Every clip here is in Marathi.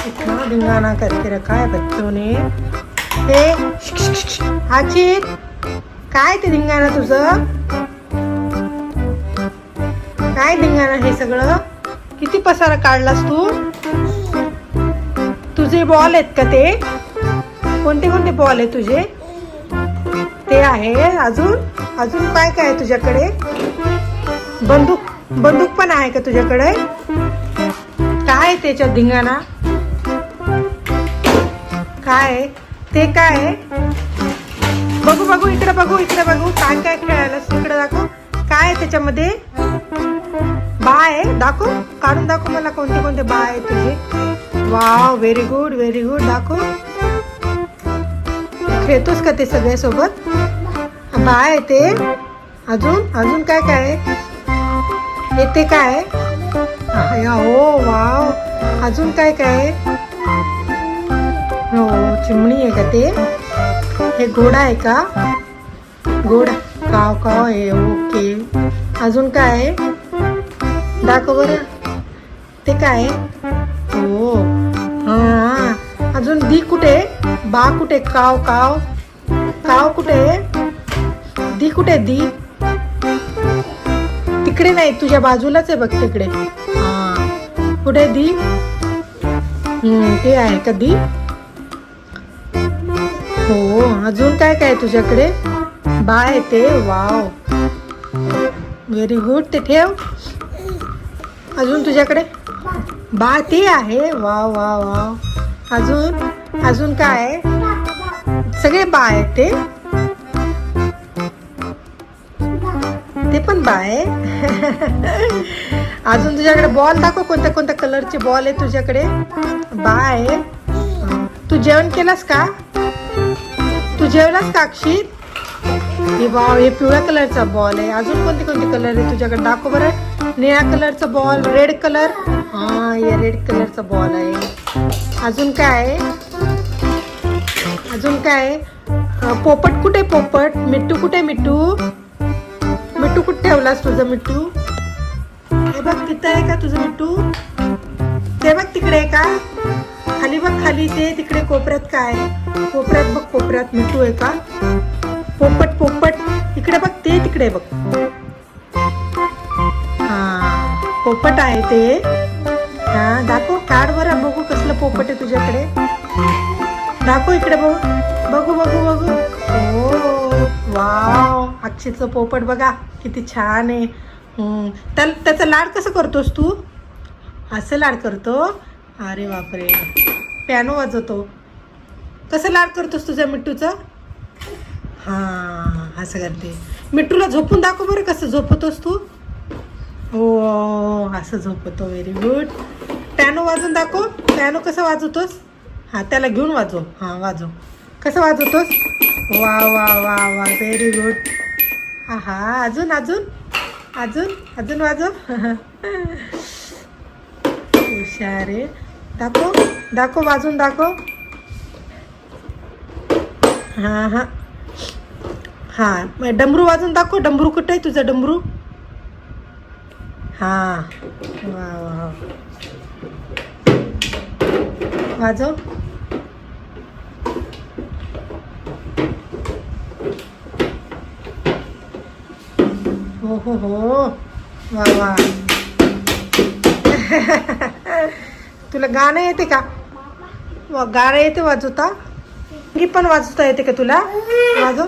इतना धिंगाणा करके रखा है बच्चों ने। आचित, काय ते धिंगाणा तुझं? काय धिंगाणा हे सगळं? किती पसारा काढलास तू? तुझे बॉल आहेत का ते? कोणते कोणते बॉल आहे तुझे? ते आहे. अजून अजून काय काय आहे तुझ्याकडे? बंदूक पण आहे का तुझ्याकडे? काय त्याच्यात धिंगाणा? काय ते? काय बघू बघू, इकडे बघू, इकडे बघू, काय काय खेळायला इकडे दाखव. काय त्याच्यामध्ये? बाय दाखव, काढून दाखव मला कोणते कोणते बाय आहे तुझे. Wow, very good very good. दाखव. खेळतोस का ते सगळ्या सोबत? बाय आहे ते. अजून अजून काय काय आहे? हे ते काय? हो वाव. अजून काय काय? हो, चिमणी आहे का ते? हे घोडा आहे का? घोडा काव काव आहे. ओके. अजून काय आहे? दाखव बरं. ते काय? हो हा. अजून दी कुठे? बा कुठे? काव काव काव कुठे? दी कुठे? दी तिकडे नाही, तुझ्या बाजूलाच आहे बघ तिकडे. हा, कुठे दी? ते आहे का दी? हो. अजून काय काय तुझ्याकडे? बाय ते. Wow, very good. ते ठेव. अजून तुझ्याकडे बा ते आहे. Wow wow wow. अजून अजून काय? सगळे बा आहेत ते. ते पण बाय. अजून तुझ्याकडे बॉल दाखव. कोणत्या कोणत्या कलरचे बॉल आहे तुझ्याकडे? बाय. तू जेवण केलास का? तू जेवलास का अक्षित? हे वाव, हे पिवळ्या कलरचा बॉल आहे. अजून कोणते कोणते कलर आहे तुझ्याकडे? दाखव बरं. निळ्या कलरचा बॉल, रेड कलर. हा, हे रेड कलरचा बॉल आहे. अजून काय? अजून काय? पोपट कुठे? पोपट. मिट्टू कुठे? मिट्टू. मिट्टू कुठे ठेवलास तुझं मिट्टू? हे बघ, तिथं आहे का तुझं मिट्टू? ते बघ, तिकडे आहे का? खाली बघ, खाली ते तिकडे कोपऱ्यात काय? कोपऱ्यात बघ, कोपऱ्यात मिट्टू आहे का? पोपट पोपट इकडे बघ, ते तिकडे बघ. हा, पोपट आहे ते. हा, दाखव. काढ बरं, बघू कसलं पोपट आहे तुझ्याकडे. दाखव इकडे, बघू बघू बघू बघू. हो वाव, अक्षितचं पोपट बघा किती छान आहे. त्याचा लाड कसं करतोस तू? असं लाड करतो? अरे बापरे. पियानो वाजवतो. कसं लाड करतोस तुझ्या मिट्टूचं? हां, असं करते. मिट्टूला झोपून दाखव बरं, कसं झोपतोस तू? हो, असं झोपतो. Very good. पियानो वाजवून दाखव. पियानो कसं वाजवतोस? हां, त्याला घेऊन वाजव. हां, वाजव. कसं वाजवतोस? वा वा वा वा, व्हेरी गुड. हा हा. अजून अजून अजून अजून वाजव. हुशार आहे. दाखव दाखव, वाजून दाखव. हां हां हां, डमरू वाजून दाखव. डमरू कुठं आहे तुझा डमरू? हां, वा वा, वाजव. हो हो हो, वा वा. तुला गाणं येते का? गाणं येते वाजवता? ही पण वाजवता येते का तुला? वाजव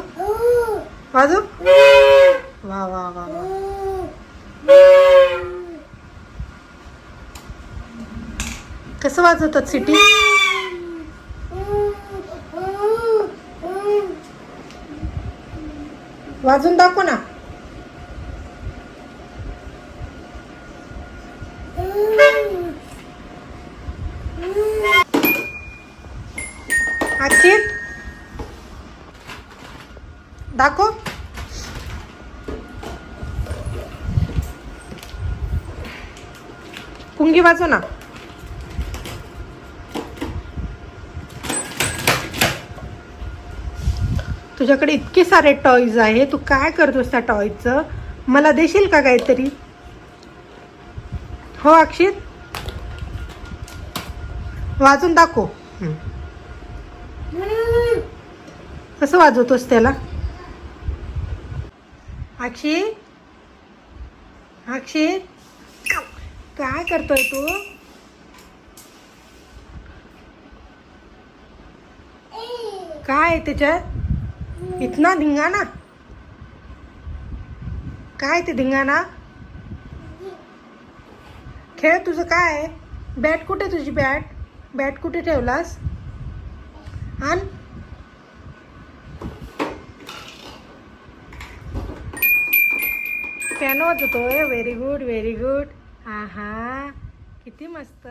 वाजव. वा वा वा वा. कसं वाजवतात सिटी? वाजून दाखव ना. अक्षित दाखव. पुंगी वाजव ना. तुझ्याकडे इतके सारे टॉयज आहे, तू काय करतोस त्या टॉयजचं? मला देशील का काहीतरी? हो अक्षित, वाजून दाखव. कसं वाजवतोस त्याला? अक्षित, अक्षित काय करतोय तू? काय आहे त्याच्यात? इतना धिंगाणा? काय ते धिंगाणा? खेळ तुझं काय आहे? बॅट कुठे तुझी? बॅट कुठे ठेवलास? आण. पियानो वाजवतोय. Very good, very good. हा हा, किती मस्त.